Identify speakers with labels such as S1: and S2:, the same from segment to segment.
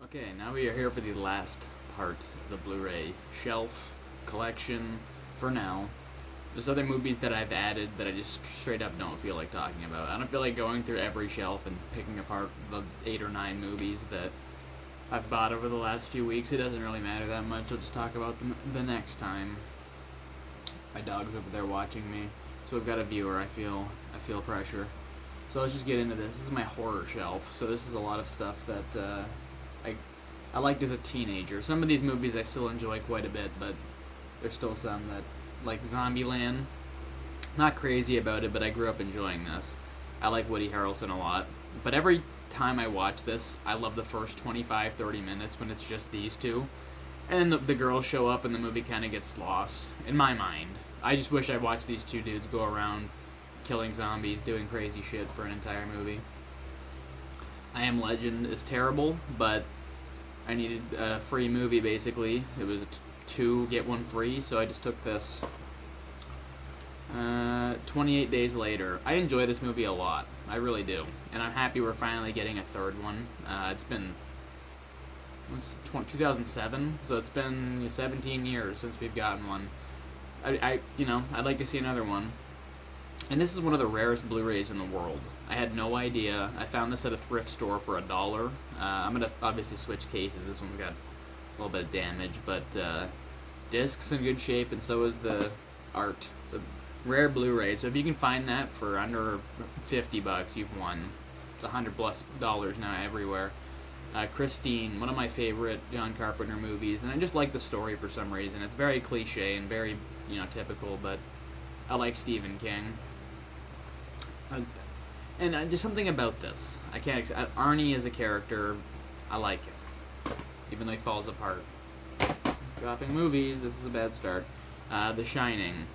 S1: Okay, now we are here for the last part of the Blu-ray shelf collection for now. There's other movies that I've added that I just straight up don't feel like talking about. I don't feel like going through every shelf and picking apart the 8 or 9 movies that I've bought over the last few weeks. It doesn't really matter that much. I'll just talk about them the next time. My dog's over there watching me, so I've got a viewer. I feel pressure. So let's just get into this. This is my horror shelf. So this is a lot of stuff that I liked as a teenager. Some of these movies I still enjoy quite a bit, but there's still some that, like Zombieland, not crazy about it, but I grew up enjoying this. I like Woody Harrelson a lot. But every time I watch this, I love the first 25-30 minutes when it's just these two. And then the girls show up and the movie kind of gets lost, in my mind. I just wish I watched these two dudes go around killing zombies, doing crazy shit for an entire movie. I Am Legend is terrible, but I needed a free movie, basically. It was 2 get 1 free, so I just took this. 28 Days Later. I enjoy this movie a lot. I really do. And I'm happy we're finally getting a third one. It's been 2007, so it's been 17 years since we've gotten one. I'd like to see another one. And this is one of the rarest Blu-rays in the world. I had no idea. I found this at a thrift store for $1. I'm going to obviously switch cases. This one's got a little bit of damage, but disc's in good shape, and so is the art. So rare Blu-ray. So if you can find that for under $50, you've won. It's $100+ now everywhere. Christine, one of my favorite John Carpenter movies, and I just like the story for some reason. It's very cliche and very, typical, but I like Stephen King. And just something about this. I can't. Arnie as a character, I like it, even though he falls apart. Dropping movies. This is a bad start. The Shining.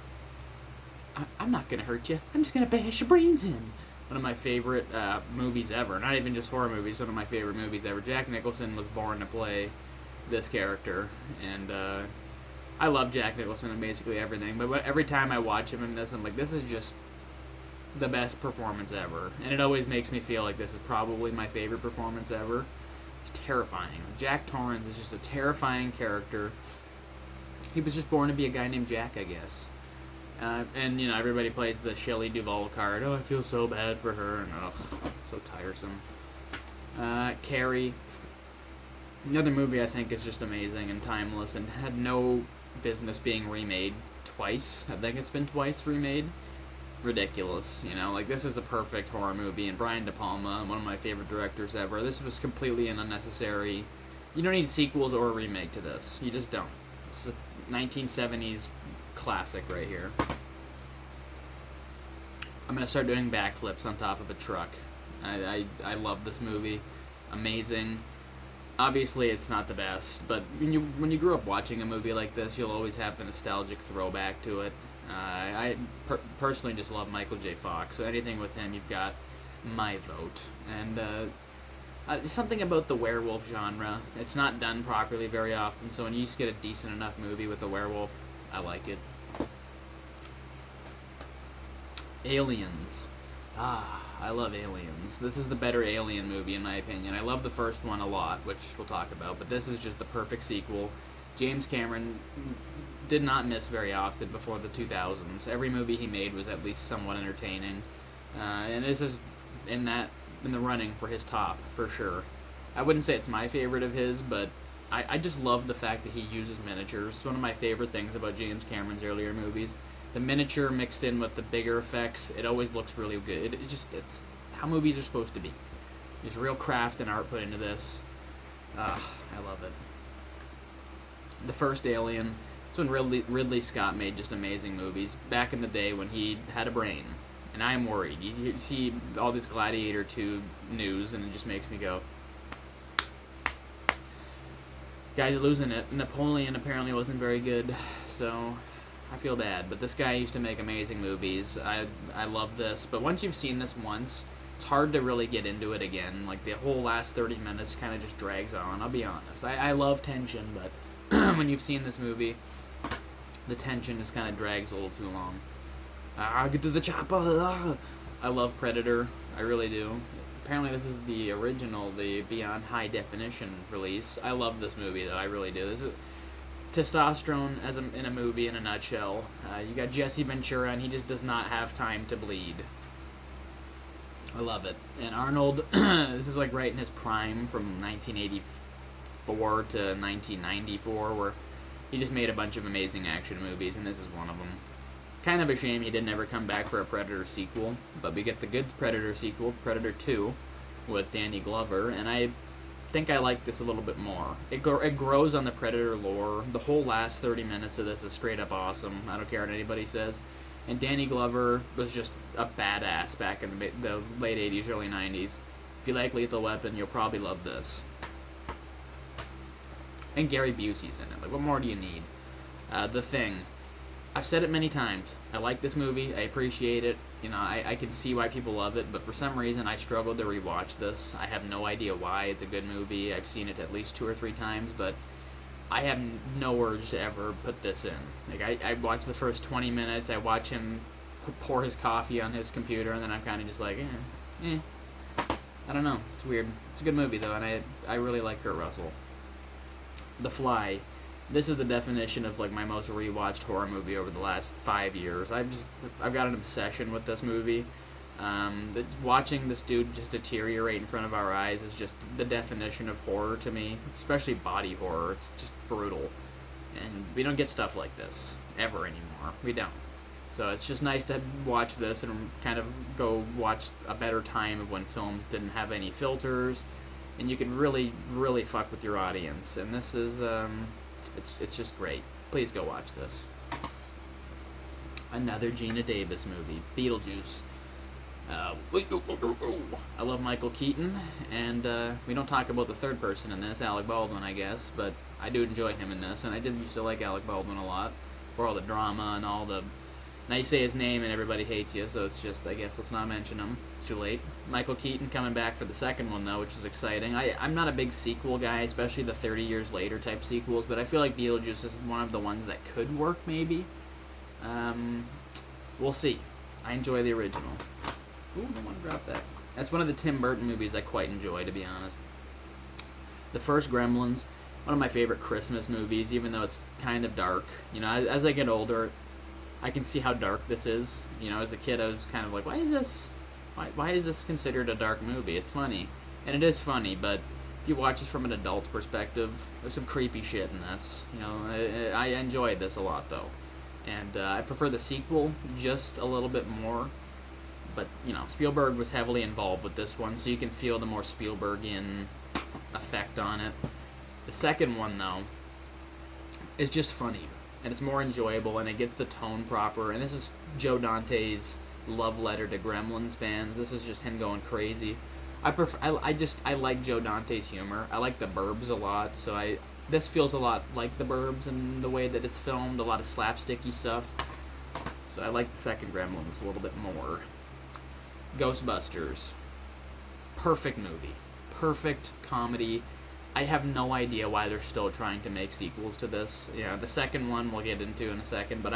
S1: I'm not gonna hurt you. I'm just gonna bash your brains in. One of my favorite movies ever. Not even just horror movies. One of my favorite movies ever. Jack Nicholson was born to play this character, and I love Jack Nicholson in basically everything. But every time I watch him in this, I'm like, this is just the best performance ever. And it always makes me feel like this is probably my favorite performance ever. It's terrifying. Jack Torrance is just a terrifying character. He was just born to be a guy named Jack, I guess. And everybody plays the Shelley Duvall card. Oh, I feel so bad for her, and so tiresome. Carrie. Another movie I think is just amazing and timeless and had no business being remade twice. I think it's been twice remade. Ridiculous, this is a perfect horror movie, and Brian De Palma, one of my favorite directors ever. This was completely an unnecessary. You don't need sequels or a remake to this. You just don't. This is a 1970s classic right here. I'm gonna start doing backflips on top of a truck. I love this movie. Amazing. Obviously, it's not the best, but when you grew up watching a movie like this, you'll always have the nostalgic throwback to it. I personally just love Michael J. Fox, so anything with him, you've got my vote. And something about the werewolf genre. It's not done properly very often, so when you just get a decent enough movie with a werewolf, I like it. Aliens. I love Aliens. This is the better Alien movie in my opinion. I love the first one a lot, which we'll talk about, but this is just the perfect sequel. James Cameron did not miss very often before the 2000s. Every movie he made was at least somewhat entertaining. And this is in the running for his top, for sure. I wouldn't say it's my favorite of his, but I just love the fact that he uses miniatures. It's one of my favorite things about James Cameron's earlier movies. The miniature mixed in with the bigger effects, it always looks really good. It's how movies are supposed to be. There's real craft and art put into this. I love it. The first Alien. It's when Ridley Scott made just amazing movies back in the day when he had a brain. And I am worried. You see all this Gladiator 2 news, and it just makes me go, guys are losing it. Napoleon apparently wasn't very good, so I feel bad. But this guy used to make amazing movies. I love this. But once you've seen this once, it's hard to really get into it again. Like, the whole last 30 minutes kind of just drags on, I'll be honest. I love tension, but when you've seen this movie, the tension just kind of drags a little too long. Get to the chopper! I love Predator. I really do. apparently this is the original, the Beyond High Definition release. I love this movie, though. I really do. This is testosterone in a movie in a nutshell. You got Jesse Ventura, and he just does not have time to bleed. I love it. And Arnold, this is like right in his prime from 1984 to 1994, where he just made a bunch of amazing action movies, and this is one of them. Kind of a shame he didn't ever come back for a Predator sequel, but we get the good Predator sequel, Predator 2, with Danny Glover, and I think I like this a little bit more. It grows on the Predator lore. The whole last 30 minutes of this is straight up awesome. I don't care what anybody says. And Danny Glover was just a badass back in the late 80s, early 90s. If you like Lethal Weapon, you'll probably love this. And Gary Busey's in it. Like, what more do you need? The Thing. I've said it many times. I like this movie. I appreciate it. You know, I can see why people love it, but for some reason I struggled to rewatch this. I have no idea why. It's a good movie. I've seen it at least 2 or 3 times, but I have no urge to ever put this in. Like, I watch the first 20 minutes, I watch him pour his coffee on his computer, and then I'm kind of just like, I don't know. It's weird. It's a good movie, though, and I really like Kurt Russell. The Fly. This is the definition of, like, my most rewatched horror movie over the last 5 years. I've got an obsession with this movie. Watching this dude just deteriorate in front of our eyes is just the definition of horror to me, especially body horror. It's just brutal. And we don't get stuff like this ever anymore. We don't. So it's just nice to watch this and kind of go watch a better time of when films didn't have any filters, and you can really, really fuck with your audience. And this is, it's just great. Please go watch this. Another Gina Davis movie, Beetlejuice. I love Michael Keaton, and we don't talk about the third person in this, Alec Baldwin, I guess, but I do enjoy him in this, and I did used to like Alec Baldwin a lot for all the drama and all the... Now you say his name and everybody hates you, so it's just, I guess, let's not mention him. It's too late. Michael Keaton coming back for the second one, though, which is exciting. I'm not a big sequel guy, especially the 30 years later type sequels, but I feel like Beetlejuice is one of the ones that could work, maybe. We'll see. I enjoy the original. Ooh, no one dropped that. That's one of the Tim Burton movies I quite enjoy, to be honest. The first Gremlins, one of my favorite Christmas movies, even though it's kind of dark. You know, as I get older, I can see how dark this is. You know, as a kid, I was kind of like, why is this considered a dark movie? It's funny. And it is funny, but if you watch this from an adult's perspective, there's some creepy shit in this. You know, I enjoyed this a lot, though. And I prefer the sequel just a little bit more. But, you know, Spielberg was heavily involved with this one, so you can feel the more Spielbergian effect on it. The second one, though, is just funnier, and it's more enjoyable, and it gets the tone proper, and this is Joe Dante's love letter to Gremlins fans. This is just him going crazy. I like Joe Dante's humor. I like The Burbs a lot, so this feels a lot like The Burbs in the way that it's filmed, a lot of slapsticky stuff. So I like the second Gremlins a little bit more. Ghostbusters. Perfect movie. Perfect comedy. I have no idea why they're still trying to make sequels to this. Yeah, the second one we'll get into in a second, but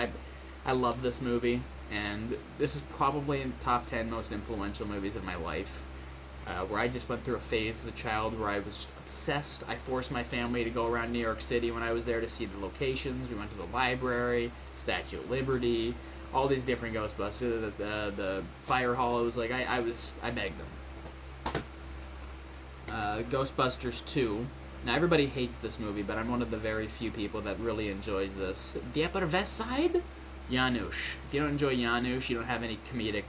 S1: I love this movie, and this is probably in the top 10 most influential movies of my life, where I just went through a phase as a child where I was just obsessed. I forced my family to go around New York City when I was there to see the locations. We went to the library, Statue of Liberty, all these different Ghostbusters, the Fire Hollows. Like, I begged them. Ghostbusters 2. Now, everybody hates this movie, but I'm one of the very few people that really enjoys this. The Upper West Side? Janusz. If you don't enjoy Janusz, you don't have any comedic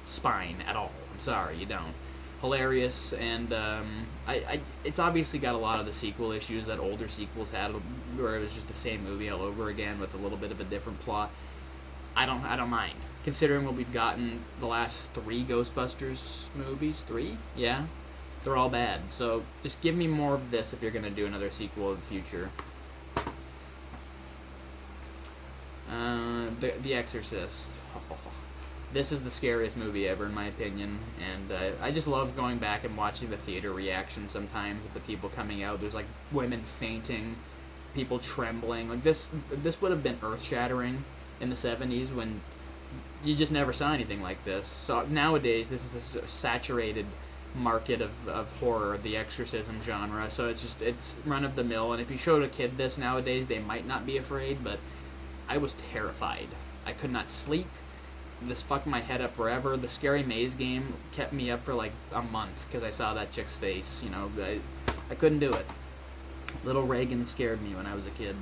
S1: spine at all. I'm sorry, you don't. Hilarious, and it's obviously got a lot of the sequel issues that older sequels had, where it was just the same movie all over again with a little bit of a different plot. I don't mind. Considering what we've gotten the last 3 Ghostbusters movies, 3? Yeah. They're all bad. So just give me more of this if you're going to do another sequel in the future. The Exorcist. This is the scariest movie ever, in my opinion. And I just love going back and watching the theater reaction sometimes of the people coming out. There's like women fainting, people trembling. Like this would have been earth-shattering in the 70s when you just never saw anything like this. So nowadays, this is a saturated market of horror, the exorcism genre. So it's run of the mill. And if you showed a kid this nowadays, they might not be afraid, but I was terrified. I could not sleep. This fucked my head up forever. The Scary Maze game kept me up for like a month because I saw that chick's face. You know, I couldn't do it. Little Reagan scared me when I was a kid.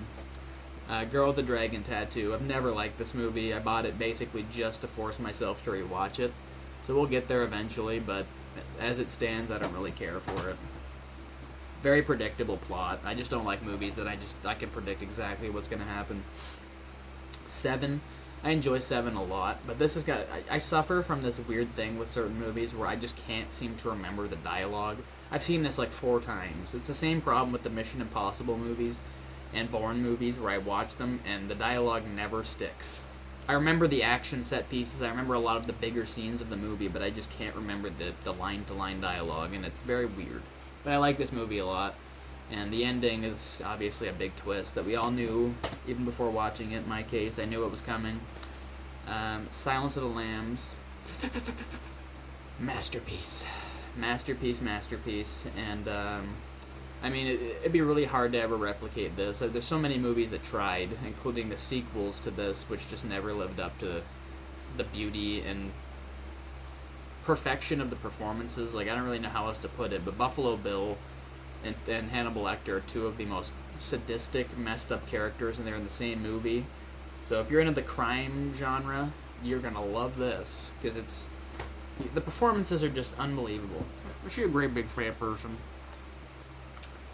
S1: Girl with the Dragon Tattoo. I've never liked this movie. I bought it basically just to force myself to rewatch it. So we'll get there eventually, but as it stands, I don't really care for it. Very predictable plot. I just don't like movies that I can predict exactly what's going to happen. 7. I enjoy 7 a lot, but this has got... I suffer from this weird thing with certain movies where I just can't seem to remember the dialogue. I've seen this like 4 times. It's the same problem with the Mission Impossible movies and Bourne movies where I watch them and the dialogue never sticks. I remember the action set pieces, I remember a lot of the bigger scenes of the movie, but I just can't remember the line-to-line dialogue, and it's very weird. But I like this movie a lot, and the ending is obviously a big twist that we all knew, even before watching it. In my case, I knew it was coming. Silence of the Lambs. Masterpiece. Masterpiece, masterpiece, and I mean, it'd be really hard to ever replicate this. There's so many movies that tried, including the sequels to this, which just never lived up to the beauty and perfection of the performances. Like, I don't really know how else to put it, but Buffalo Bill and Hannibal Lecter are 2 of the most sadistic, messed up characters, and they're in the same movie. So if you're into the crime genre, you're gonna love this, because the performances are just unbelievable. She's a great big fan person.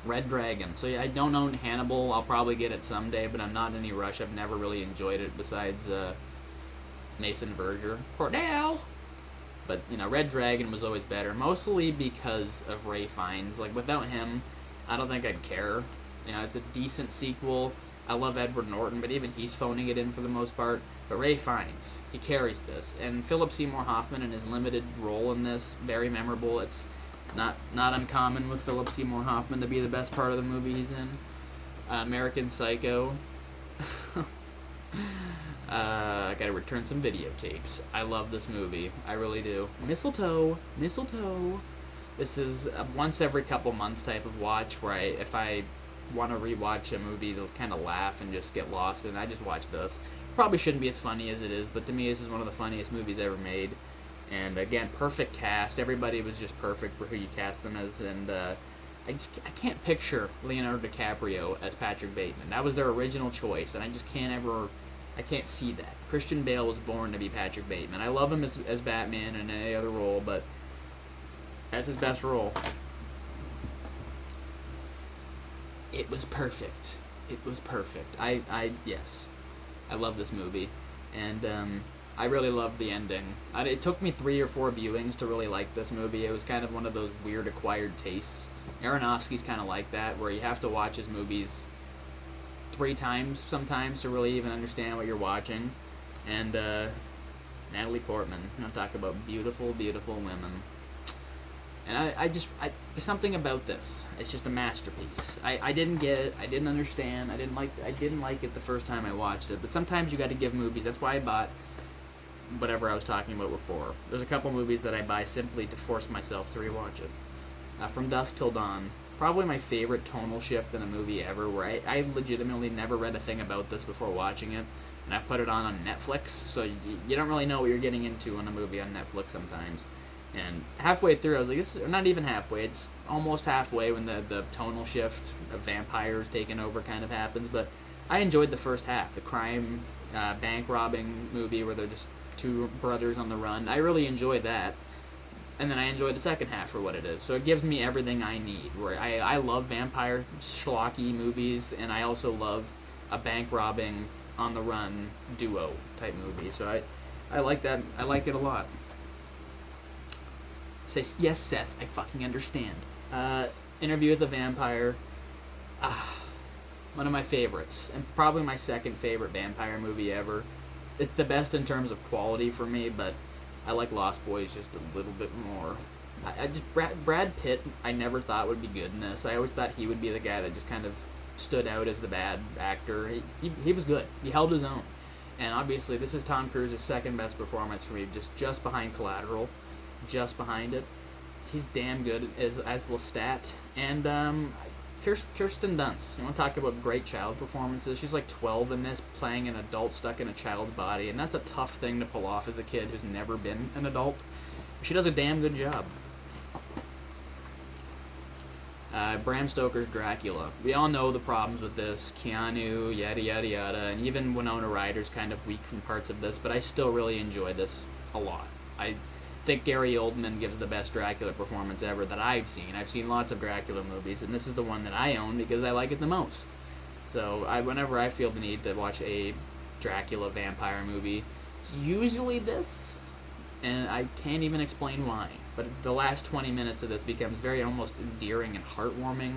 S1: Red Dragon. So yeah, I don't own Hannibal. I'll probably get it someday, but I'm not in any rush. I've never really enjoyed it besides Mason Verger. Cordell! But, you know, Red Dragon was always better, mostly because of Ray Fiennes. Like, without him, I don't think I'd care. You know, it's a decent sequel. I love Edward Norton, but even he's phoning it in for the most part. But Ray Fiennes, he carries this. And Philip Seymour Hoffman in his limited role in this, very memorable. It's not uncommon with Philip Seymour Hoffman to be the best part of the movie he's in. American Psycho. I gotta return some videotapes. I love this movie. I really do. Mistletoe. Mistletoe. This is a once every couple months type of watch where if I want to rewatch a movie to kind of laugh and just get lost, and I just watch this. Probably shouldn't be as funny as it is, but to me this is one of the funniest movies ever made. And again, perfect cast. Everybody was just perfect for who you cast them as, and I can't picture Leonardo DiCaprio as Patrick Bateman. That was their original choice, and I just I can't see that. Christian Bale was born to be Patrick Bateman. I love him as Batman in any other role, but that's his best role. It was perfect. It was perfect. Yes. I love this movie. And, I really love the ending. It took me 3 or 4 viewings to really like this movie. It was kind of one of those weird acquired tastes. Aronofsky's kind of like that, where you have to watch his movies 3 times sometimes to really even understand what you're watching. And Natalie Portman. I'm talking about beautiful, beautiful women. And there's something about this. It's just a masterpiece. I didn't get it. I didn't understand. I didn't like it the first time I watched it. But sometimes you got to give movies. That's why I bought whatever I was talking about before. There's a couple movies that I buy simply to force myself to rewatch it. From Dusk Till Dawn, probably my favorite tonal shift in a movie ever, where I legitimately never read a thing about this before watching it, and I put it on Netflix, so you don't really know what you're getting into in a movie on Netflix sometimes. And halfway through, I was like, this is not even halfway, it's almost halfway when the tonal shift of vampires taking over kind of happens, but I enjoyed the first half, the crime, bank robbing movie where they're just 2 brothers on the run. I really enjoyed that. And then I enjoy the second half for what it is. So it gives me everything I need. Where I love vampire schlocky movies, and I also love a bank robbing on the run duo type movie. So I like that. I like it a lot. Say yes, Seth. I fucking understand. Interview with the Vampire. One of my favorites, and probably my second favorite vampire movie ever. It's the best in terms of quality for me, but I like Lost Boys just a little bit more. Brad Pitt, I never thought would be good in this. I always thought he would be the guy that just kind of stood out as the bad actor. He was good. He held his own. And obviously, this is Tom Cruise's second best performance for me, just behind Collateral, just behind it. he's damn good as Lestat. And Kirsten Dunst. You want to talk about great child performances? She's like 12 in this, playing an adult stuck in a child's body, and that's a tough thing to pull off as a kid who's never been an adult. She does a damn good job. Bram Stoker's Dracula. We all know the problems with this. Keanu, yada yada yada, and even Winona Ryder's kind of weak from parts of this, but I still really enjoy this a lot. I think Gary Oldman gives the best Dracula performance ever that I've seen. I've seen lots of Dracula movies, and this is the one that I own because I like it the most. So whenever I feel the need to watch a Dracula vampire movie, it's usually this, and I can't even explain why. But the last 20 minutes of this becomes very almost endearing and heartwarming.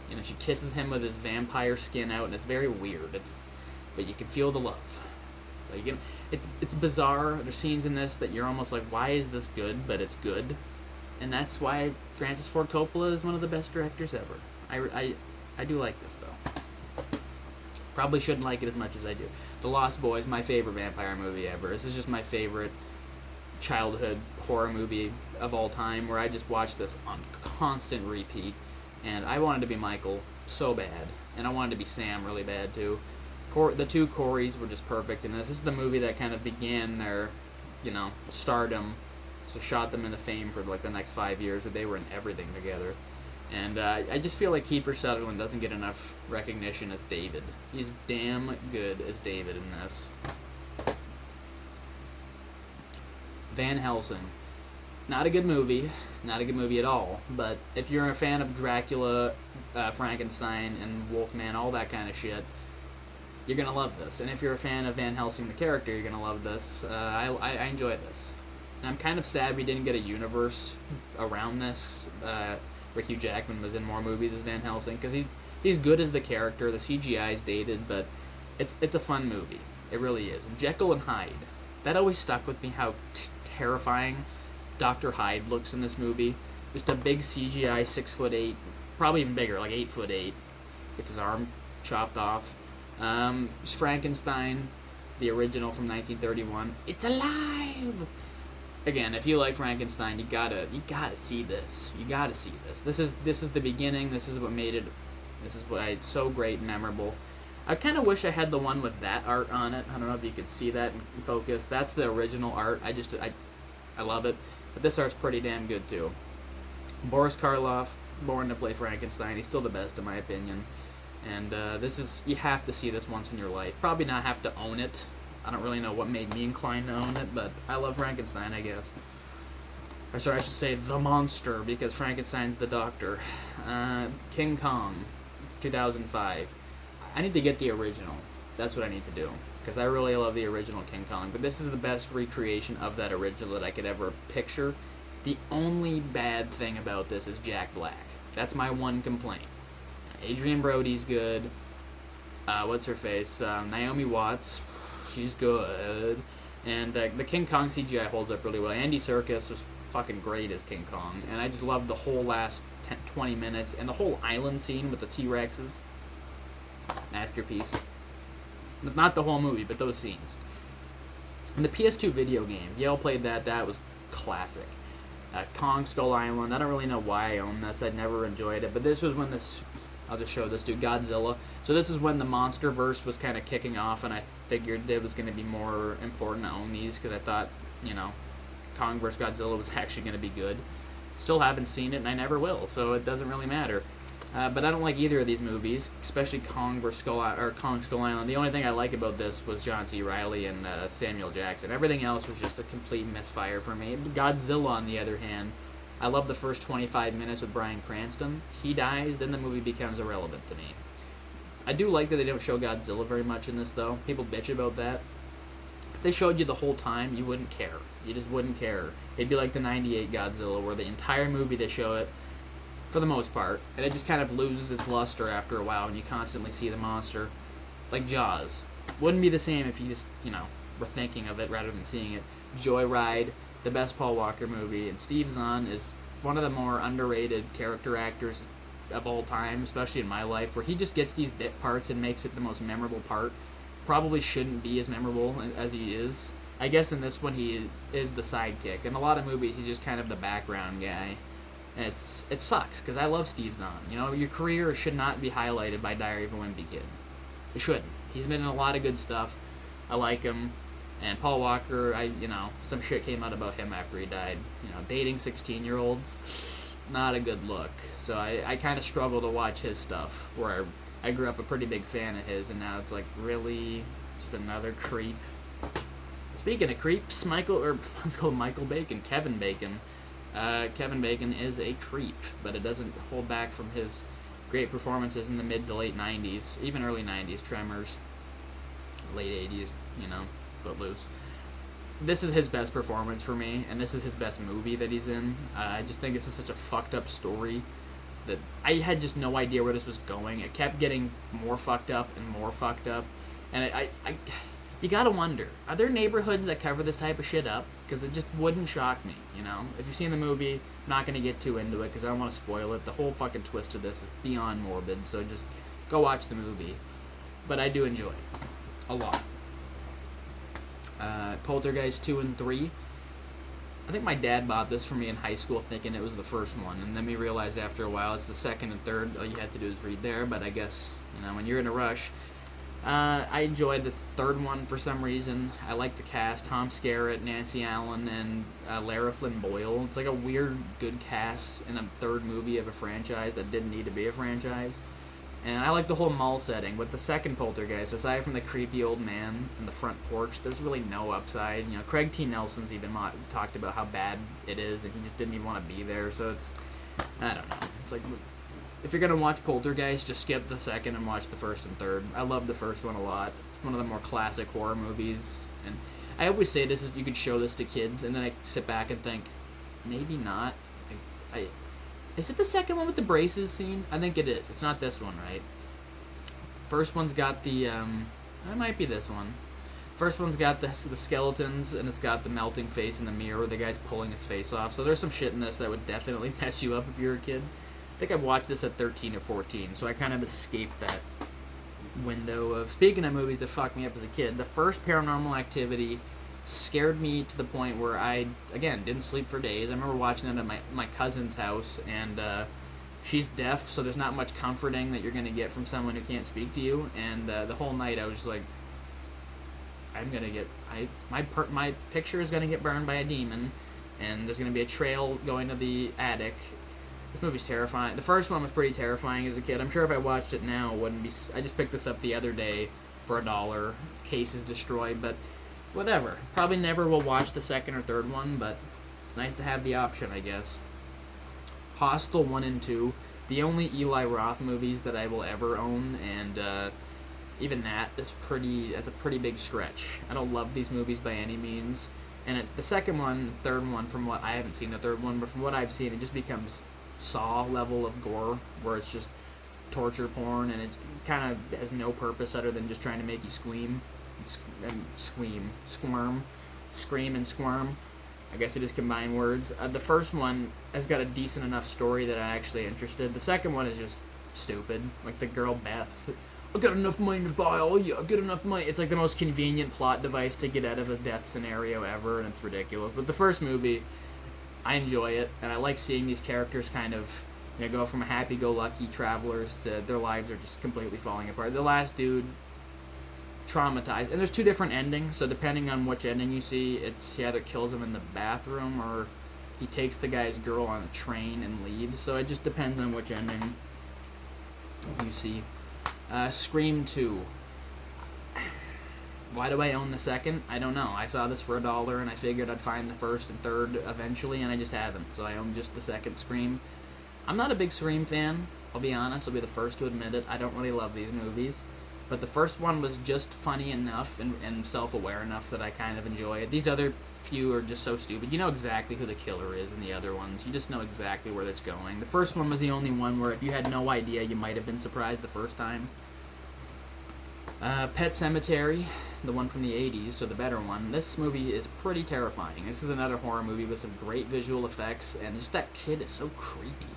S1: You know, she kisses him with his vampire skin out, and it's very weird. But you can feel the love. So you can. It's bizarre. There's scenes in this that you're almost like, why is this good? But it's good, and that's why Francis Ford Coppola is one of the best directors ever. I do like this though. Probably shouldn't like it as much as I do. The Lost Boys, my favorite vampire movie ever. This is just my favorite childhood horror movie of all time, where I just watched this on constant repeat, and I wanted to be Michael so bad, and I wanted to be Sam really bad too. The two Coreys were just perfect, and this is the movie that kind of began their, stardom, so shot them into fame for like the next 5 years, where they were in everything together. And I just feel like Kiefer Sutherland doesn't get enough recognition as David. He's damn good as David in this. Van Helsing. Not a good movie. Not a good movie at all. But if you're a fan of Dracula, Frankenstein, and Wolfman, all that kind of shit, you're going to love this. And if you're a fan of Van Helsing, the character, you're going to love this. I enjoy this. And I'm kind of sad we didn't get a universe around this. Where Hugh Jackman was in more movies as Van Helsing, because he's good as the character. The CGI is dated, but it's a fun movie. It really is. And Jekyll and Hyde, that always stuck with me, how terrifying Dr. Hyde looks in this movie. Just a big CGI 6'8", probably even bigger, like 8'8". Gets his arm chopped off. Frankenstein, the original from 1931. It's alive! Again, if you like Frankenstein, you gotta see this. You gotta see this. This is the beginning. This is what made it. This is why it's so great and memorable. I kind of wish I had the one with that art on it. I don't know if you could see that in focus. That's the original art. I love it. But this art's pretty damn good too. Boris Karloff, born to play Frankenstein. He's still the best in my opinion. And you have to see this once in your life. Probably not have to own it. I don't really know what made me inclined to own it, but I love Frankenstein, I guess. Or sorry, I should say The Monster, because Frankenstein's the doctor. King Kong, 2005. I need to get the original. That's what I need to do, because I really love the original King Kong. But this is the best recreation of that original that I could ever picture. The only bad thing about this is Jack Black. That's my one complaint. Adrian Brody's good. What's her face? Naomi Watts. She's good. And the King Kong CGI holds up really well. Andy Serkis was fucking great as King Kong. And I just loved the whole last 20 minutes. And the whole island scene with the T-Rexes. Masterpiece. Not the whole movie, but those scenes. And the PS2 video game. Yale played that. That was classic. Kong Skull Island. I don't really know why I own this. I'd never enjoyed it. But this was when this... I'll just show this dude, Godzilla. So this is when the MonsterVerse was kind of kicking off, and I figured it was going to be more important to own these, because I thought, Kong vs. Godzilla was actually going to be good. Still haven't seen it, and I never will, so it doesn't really matter. But I don't like either of these movies, especially Kong Skull Island. The only thing I like about this was John C. Reilly and Samuel Jackson. Everything else was just a complete misfire for me. Godzilla, on the other hand, I love the first 25 minutes with Bryan Cranston. He dies, then the movie becomes irrelevant to me. I do like that they don't show Godzilla very much in this, though. People bitch about that. If they showed you the whole time, you wouldn't care. You just wouldn't care. It'd be like the 98 Godzilla, where the entire movie they show it, for the most part, and it just kind of loses its luster after a while, and you constantly see the monster. Like Jaws. Wouldn't be the same if you just, were thinking of it rather than seeing it. Joyride, the best Paul Walker movie, and Steve Zahn is one of the more underrated character actors of all time, especially in my life, where he just gets these bit parts and makes it the most memorable part. Probably shouldn't be as memorable as he is. I guess in this one he is the sidekick. In a lot of movies he's just kind of the background guy. And it sucks, because I love Steve Zahn. You know, your career should not be highlighted by Diary of a Wimpy Kid. It shouldn't. He's been in a lot of good stuff. I like him. And Paul Walker, some shit came out about him after he died. You know, dating 16-year-olds, not a good look. So I kind of struggle to watch his stuff, where I grew up a pretty big fan of his, and now it's like, really? Just another creep? Speaking of creeps, Michael Bacon, Kevin Bacon. Kevin Bacon is a creep, but it doesn't hold back from his great performances in the mid to late 90s, even early 90s, Tremors, late 80s, Footloose. This is his best performance for me, and this is his best movie that he's in. I just think this is such a fucked up story that I had just no idea where this was going. It kept getting more fucked up and more fucked up, and you gotta wonder, are there neighborhoods that cover this type of shit up? Because it just wouldn't shock me, If you've seen the movie, I'm not gonna get too into it because I don't want to spoil it. The whole fucking twist of this is beyond morbid, so just go watch the movie. But I do enjoy it a lot. Poltergeist 2 and 3. I think my dad bought this for me in high school thinking it was the first one, and then we realized after a while it's the second and third. All you had to do is read there, but I guess, when you're in a rush. I enjoyed the third one for some reason. I like the cast: Tom Skerritt, Nancy Allen, and Lara Flynn Boyle. It's like a weird, good cast in a third movie of a franchise that didn't need to be a franchise. And I like the whole mall setting, but the second Poltergeist, aside from the creepy old man in the front porch, there's really no upside. Craig T. Nelson's even talked about how bad it is, and he just didn't even want to be there, so I don't know. It's like, if you're going to watch Poltergeist, just skip the second and watch the first and third. I love the first one a lot. It's one of the more classic horror movies, and I always say this is, you could show this to kids, and then I sit back and think, maybe not. Is it the second one with the braces scene? I think it is. It's not this one, right? First one's got the, it might be this one. First one's got the skeletons, and it's got the melting face in the mirror. The guy's pulling his face off. So there's some shit in this that would definitely mess you up if you're a kid. I think I watched this at 13 or 14, so I kind of escaped that window of... Speaking of movies that fucked me up as a kid, the first Paranormal Activity scared me to the point where I, again, didn't sleep for days. I remember watching it at my cousin's house, and she's deaf, so there's not much comforting that you're going to get from someone who can't speak to you, and the whole night I was just like, I'm going to get... My picture is going to get burned by a demon, and there's going to be a trail going to the attic. This movie's terrifying. The first one was pretty terrifying as a kid. I'm sure if I watched it now, it wouldn't be... I just picked this up the other day for $1. Case is destroyed, but... whatever. Probably never will watch the second or third one, but it's nice to have the option, I guess. Hostel 1 and 2, the only Eli Roth movies that I will ever own, and even that's a pretty big stretch. I don't love these movies by any means. And the second one, third one, I haven't seen the third one, but from what I've seen, it just becomes Saw level of gore, where it's just torture porn, and it kind of has no purpose other than just trying to make you scream and squirm. I guess it is combined words. The first one has got a decent enough story that I'm actually interested. The second one is just stupid. Like the girl Beth, I got enough money to buy all you. I got enough money. It's like the most convenient plot device to get out of a death scenario ever, and it's ridiculous. But the first movie, I enjoy it, and I like seeing these characters kind of go from happy-go-lucky travelers to their lives are just completely falling apart. The last dude, traumatized, and there's two different endings, so depending on which ending you see, he either kills him in the bathroom or he takes the guy's girl on a train and leaves, so it just depends on which ending you see. Scream 2. Why do I own the second? I don't know. I saw this for $1 and I figured I'd find the first and third eventually, and I just haven't, so I own just the second Scream. I'm not a big Scream fan, I'll be honest, I'll be the first to admit it. I don't really love these movies. But the first one was just funny enough and self-aware enough that I kind of enjoy it. These other few are just so stupid. You know exactly who the killer is in the other ones. You just know exactly where it's going. The first one was the only one where if you had no idea, you might have been surprised the first time. Pet Sematary, the one from the 80s, so the better one. This movie is pretty terrifying. This is another horror movie with some great visual effects, and just that kid is so creepy.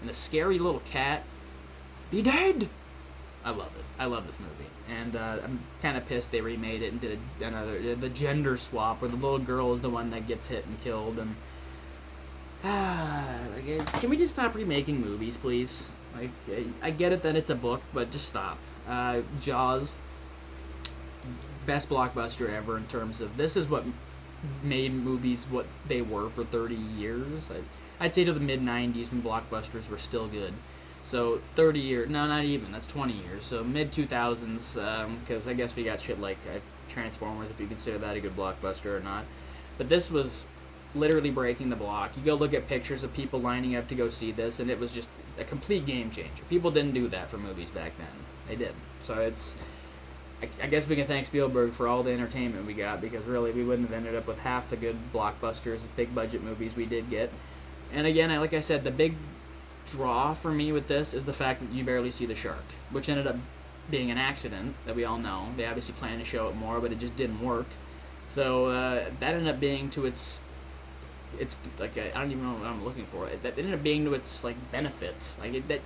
S1: And the scary little cat, be dead! I love it. I love this movie. And I'm kind of pissed they remade it and did the gender swap, where the little girl is the one that gets hit and killed. And Can we just stop remaking movies, please? Like, I get it that it's a book, but just stop. Jaws, best blockbuster ever in terms of this is what made movies what they were for 30 years. I'd say to the mid 90s when blockbusters were still good. So 30 years, no, not even, that's 20 years. So mid 2000s, because I guess we got shit like Transformers, if you consider that a good blockbuster or not. But this was literally breaking the block. You go look at pictures of people lining up to go see this, and it was just a complete game changer. People didn't do that for movies back then. They did. So I guess we can thank Spielberg for all the entertainment we got, because really we wouldn't have ended up with half the good blockbusters, big budget movies we did get. And again, like I said, the big draw for me with this is the fact that you barely see the shark, which ended up being an accident that we all know. They obviously planned to show it more, but it just didn't work. So that ended up being to its like I don't even know what I'm looking for. That ended up being to its like benefit. Like that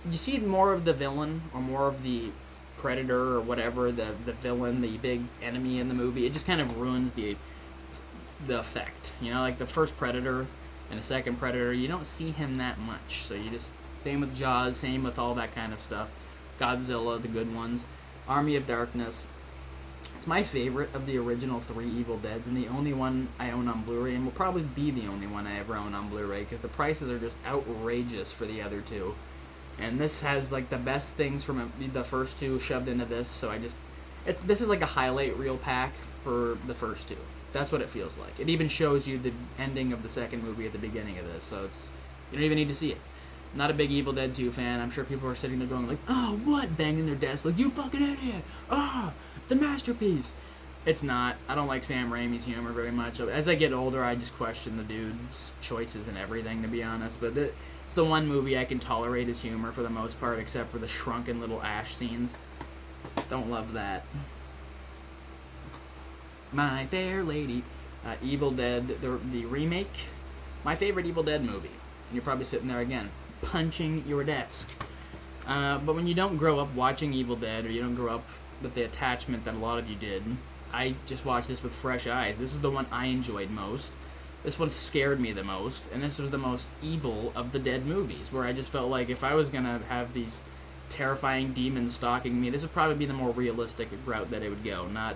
S1: you see more of the villain or more of the predator or whatever, the villain, the big enemy in the movie. It just kind of ruins the effect. You know, like the first Predator and the second Predator, you don't see him that much. So you just, same with Jaws, same with all that kind of stuff. Godzilla, the good ones. Army of Darkness. It's my favorite of the original 3 Evil Deads, and the only one I own on Blu-ray, and will probably be the only one I ever own on Blu-ray, because the prices are just outrageous for the other two. And this has like the best things from the first two shoved into this, so this is like a highlight reel pack for the first two. That's what it feels like. It even shows you the ending of the second movie at the beginning of this, so you don't even need to see it. I'm not a big Evil Dead 2 fan. I'm sure people are sitting there going like, oh, what? Banging their desk like, you fucking idiot! Oh, it's a masterpiece! It's not. I don't like Sam Raimi's humor very much. As I get older, I just question the dude's choices and everything, to be honest. But it's the one movie I can tolerate his humor for the most part, except for the shrunken little Ash scenes. Don't love that. My Fair Lady. Evil Dead, the remake. My favorite Evil Dead movie. And you're probably sitting there again, punching your desk. But when you don't grow up watching Evil Dead, or you don't grow up with the attachment that a lot of you did, I just watched this with fresh eyes. This is the one I enjoyed most. This one scared me the most, and this was the most evil of the Dead movies, where I just felt like if I was going to have these terrifying demons stalking me, this would probably be the more realistic route that it would go, not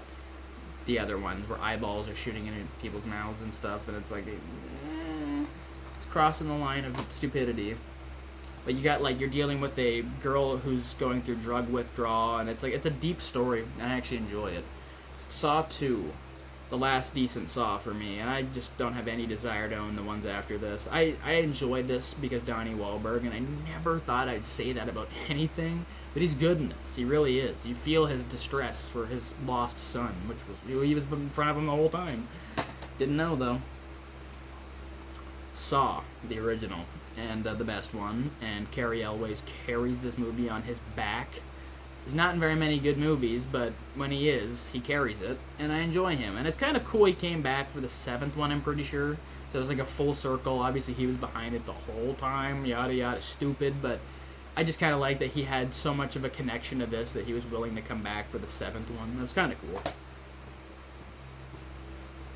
S1: the other ones where eyeballs are shooting into people's mouths and stuff, and it's like, it's crossing the line of stupidity. But you got, like, you're dealing with a girl who's going through drug withdrawal, and it's a deep story, and I actually enjoy it. Saw 2, the last decent Saw for me, and I just don't have any desire to own the ones after this. I enjoyed this because Donnie Wahlberg, and I never thought I'd say that about anything, but he's good in this. He really is. You feel his distress for his lost son, which was, he was in front of him the whole time. Didn't know, though. Saw, the original, and the best one, and Cary Elwes carries this movie on his back. He's not in very many good movies, but when he is, he carries it, and I enjoy him. And it's kind of cool he came back for the 7th one, I'm pretty sure. So it was like a full circle. Obviously, he was behind it the whole time, yada yada, stupid, but I just kind of like that he had so much of a connection to this that he was willing to come back for the 7th one. That was kind of cool.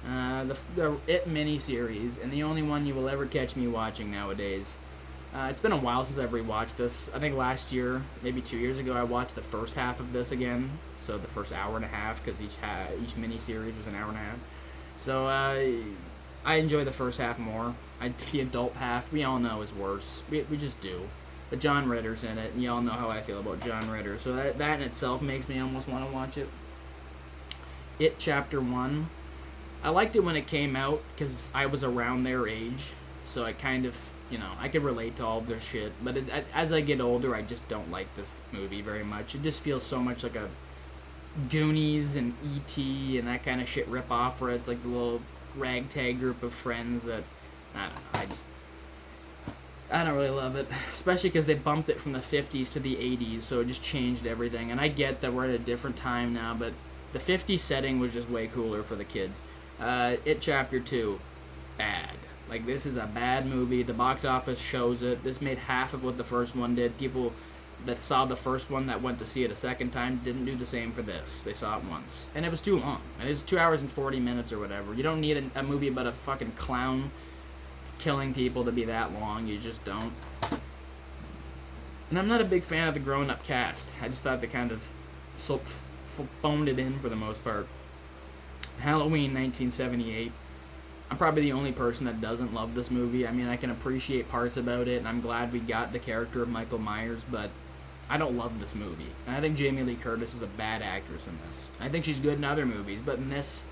S1: The It miniseries, and the only one you will ever catch me watching nowadays. It's been a while since I've rewatched this. I think last year, maybe 2 years ago, I watched the first half of this again. So the first hour and a half, because each miniseries was an hour and a half. So I enjoy the first half more. The adult half, we all know, is worse. We just do. But John Ritter's in it, and y'all know how I feel about John Ritter. So that in itself makes me almost want to watch it. It Chapter 1. I liked it when it came out, because I was around their age. So I kind of, I could relate to all of their shit. But as I get older, I just don't like this movie very much. It just feels so much like a Goonies and E.T. and that kind of shit rip-off, where it's like the little ragtag group of friends that, I don't know, I don't really love it. Especially because they bumped it from the 50s to the 80s, so it just changed everything. And I get that we're at a different time now, but the 50s setting was just way cooler for the kids. It Chapter 2, bad. Like, this is a bad movie. The box office shows it. This made half of what the first one did. People that saw the first one that went to see it a second time didn't do the same for this. They saw it once. And it was too long. It was 2 hours and 40 minutes or whatever. You don't need a movie about a fucking clown killing people to be that long. You just don't. And I'm not a big fan of the grown-up cast. I just thought they kind of phoned it in for the most part. Halloween 1978. I'm probably the only person that doesn't love this movie. I mean, I can appreciate parts about it, and I'm glad we got the character of Michael Myers, but I don't love this movie. And I think Jamie Lee Curtis is a bad actress in this. I think she's good in other movies, but in this,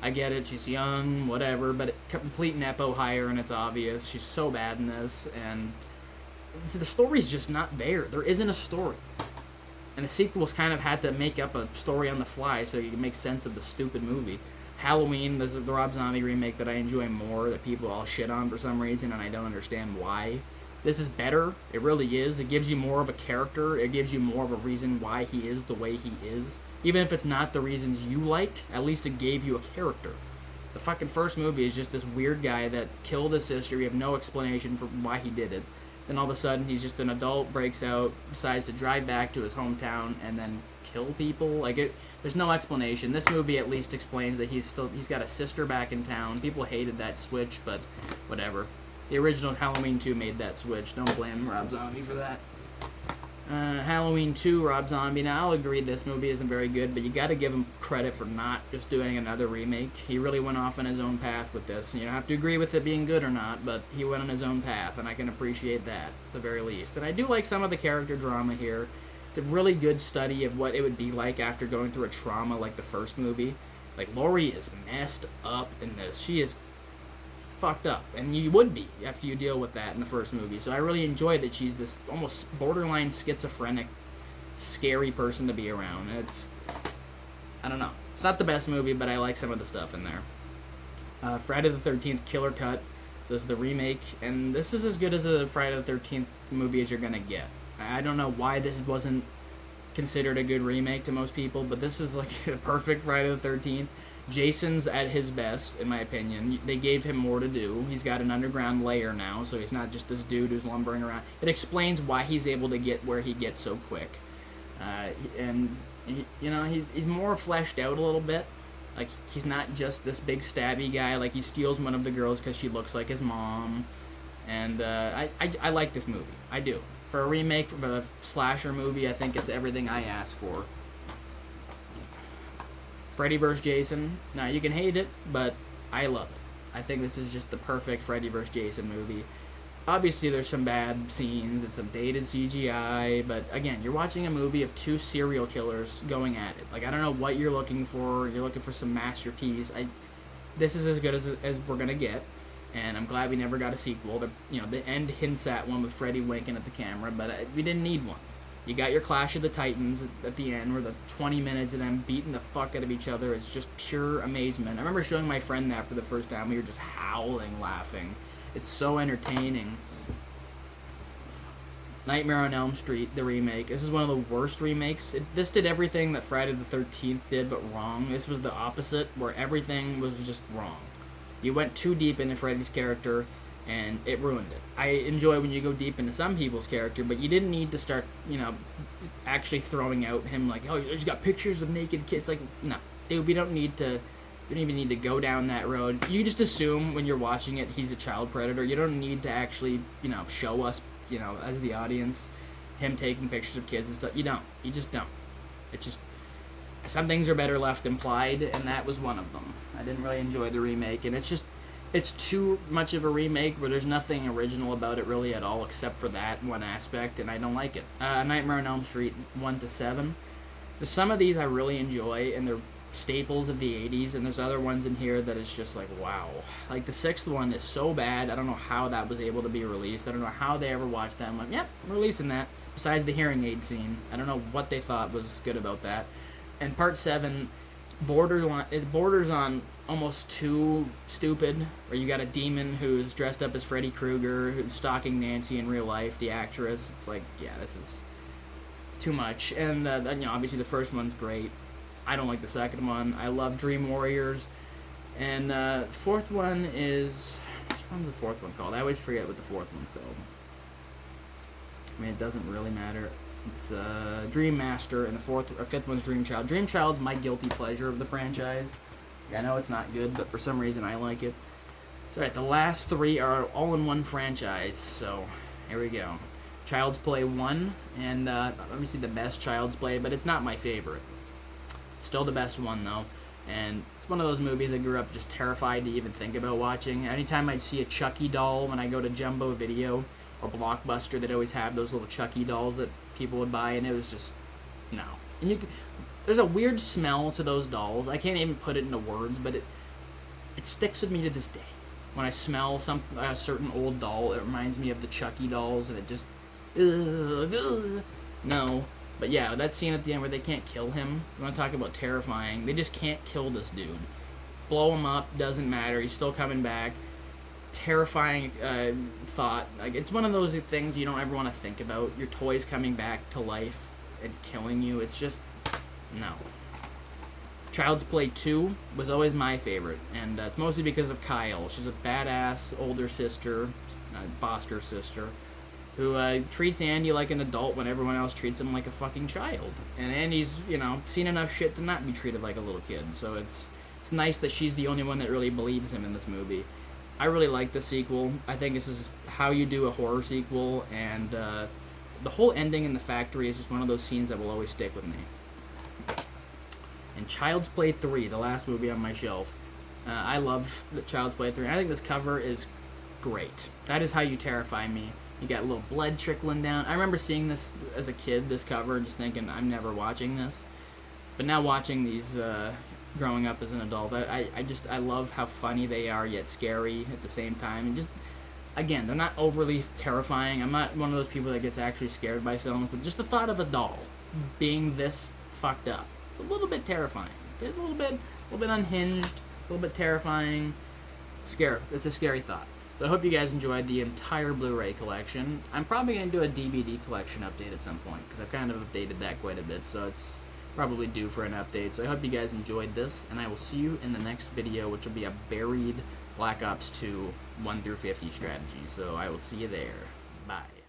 S1: I get it. She's young, whatever, but complete nepo hire, and it's obvious. She's so bad in this, and the story's just not there. There isn't a story. And the sequels kind of had to make up a story on the fly so you can make sense of the stupid movie. Halloween, this is the Rob Zombie remake that I enjoy more, that people all shit on for some reason, and I don't understand why. This is better. It really is. It gives you more of a character. It gives you more of a reason why he is the way he is. Even if it's not the reasons you like, at least it gave you a character. The fucking first movie is just this weird guy that killed his sister. You have no explanation for why he did it. Then all of a sudden, he's just an adult, breaks out, decides to drive back to his hometown, and then kill people. Like, there's no explanation. This movie at least explains that he's got a sister back in town. People hated that switch, but whatever. The original Halloween 2 made that switch. Don't blame Rob Zombie for that. Halloween 2, Rob Zombie. Now, I'll agree this movie isn't very good, but you gotta give him credit for not just doing another remake. He really went off on his own path with this. You don't have to agree with it being good or not, but he went on his own path, and I can appreciate that, at the very least. And I do like some of the character drama here. It's a really good study of what it would be like after going through a trauma like the first movie. Like, Laurie is messed up in this. She is fucked up, and you would be after you deal with that in the first movie. So I really enjoy that she's this almost borderline schizophrenic, scary person to be around. I don't know. It's not the best movie, but I like some of the stuff in there. Friday the 13th Killer Cut. So this is the remake, and this is as good as a Friday the 13th movie as you're gonna get. I don't know why this wasn't considered a good remake to most people, but this is like a perfect Friday the 13th. Jason's at his best, in my opinion. They gave him more to do. He's got an underground lair now, so he's not just this dude who's lumbering around. It explains why he's able to get where he gets so quick. He's more fleshed out a little bit. Like, he's not just this big stabby guy. Like, he steals one of the girls because she looks like his mom. And I like this movie. I do. For a remake of a slasher movie, I think it's everything I asked for. Freddy vs. Jason. Now, you can hate it, but I love it. I think this is just the perfect Freddy vs. Jason movie. Obviously, there's some bad scenes and some dated CGI, but again, you're watching a movie of two serial killers going at it. Like, I don't know what you're looking for. You're looking for some masterpiece. This is as good as we're gonna get, and I'm glad we never got a sequel. The end hints at one with Freddy winking at the camera, but we didn't need one. You got your Clash of the Titans at the end, where the 20 minutes of them beating the fuck out of each other is just pure amazement. I remember showing my friend that for the first time. We were just howling, laughing. It's so entertaining. Nightmare on Elm Street, the remake. This is one of the worst remakes. This did everything that Friday the 13th did, but wrong. This was the opposite, where everything was just wrong. You went too deep into Freddy's character, and it ruined it. I enjoy when you go deep into some people's character, but you didn't need to start, actually throwing out him like, oh, you just got pictures of naked kids. Like, no, dude, we don't even need to go down that road. You just assume when you're watching it he's a child predator. You don't need to actually, show us, as the audience, him taking pictures of kids and stuff. You don't. You just don't. It's just, some things are better left implied, and that was one of them. I didn't really enjoy the remake, and it's too much of a remake where there's nothing original about it really at all except for that one aspect, and I don't like it. Nightmare on Elm Street 1 to 7. There's some of these I really enjoy, and they're staples of the 80s, and there's other ones in here that is just like, wow. Like, the 6th one is so bad, I don't know how that was able to be released. I don't know how they ever watched that. I'm like, yep, I'm releasing that. Besides the hearing aid scene. I don't know what they thought was good about that. And part 7 borders on almost too stupid, where you got a demon who's dressed up as Freddy Krueger, who's stalking Nancy in real life, the actress. It's like, yeah, this is too much. And obviously the first one's great. I don't like the second one. I love Dream Warriors. And fourth one is, which one's the fourth one called? I always forget what the fourth one's called. I mean, it doesn't really matter. It's Dream Master, and the fifth one's Dream Child. Dream Child's my guilty pleasure of the franchise. I know it's not good, but for some reason I like it. So, alright, the last three are all in one franchise, so here we go. Child's Play 1, and obviously the best Child's Play, but it's not my favorite. It's still the best one, though, and it's one of those movies I grew up just terrified to even think about watching. Anytime I'd see a Chucky doll when I go to Jumbo Video or Blockbuster, they'd always have those little Chucky dolls that people would buy, and it was just, no. And there's a weird smell to those dolls. I can't even put it into words, but it sticks with me to this day. When I smell a certain old doll, it reminds me of the Chucky dolls, and it just, no. But yeah, that scene at the end where they can't kill him, you want to talk about terrifying. They just can't kill this dude. Blow him up, doesn't matter, he's still coming back. Terrifying thought. Like, it's one of those things you don't ever want to think about. Your toy's coming back to life and killing you. It's just, no. Child's Play 2 was always my favorite, and it's mostly because of Kyle. She's a badass older sister, foster sister, who treats Andy like an adult when everyone else treats him like a fucking child. And Andy's, seen enough shit to not be treated like a little kid, so it's nice that she's the only one that really believes him in this movie. I really like the sequel. I think this is how you do a horror sequel, and the whole ending in the factory is just one of those scenes that will always stick with me. And Child's Play 3, the last movie on my shelf. I love the Child's Play 3. I think this cover is great. That is how you terrify me. You got a little blood trickling down. I remember seeing this as a kid, this cover, and just thinking, I'm never watching this. But now watching these, growing up as an adult, I love how funny they are, yet scary at the same time. And just, again, they're not overly terrifying. I'm not one of those people that gets actually scared by films, but just the thought of a doll being this fucked up. It's a little bit terrifying. It's a little bit unhinged, a little bit terrifying. Scary. It's a scary thought. So I hope you guys enjoyed the entire Blu-ray collection. I'm probably going to do a DVD collection update at some point, because I've kind of updated that quite a bit, so it's probably due for an update. So I hope you guys enjoyed this, and I will see you in the next video, which will be a buried Black Ops 2 1 through 50 strategy. So I will see you there. Bye.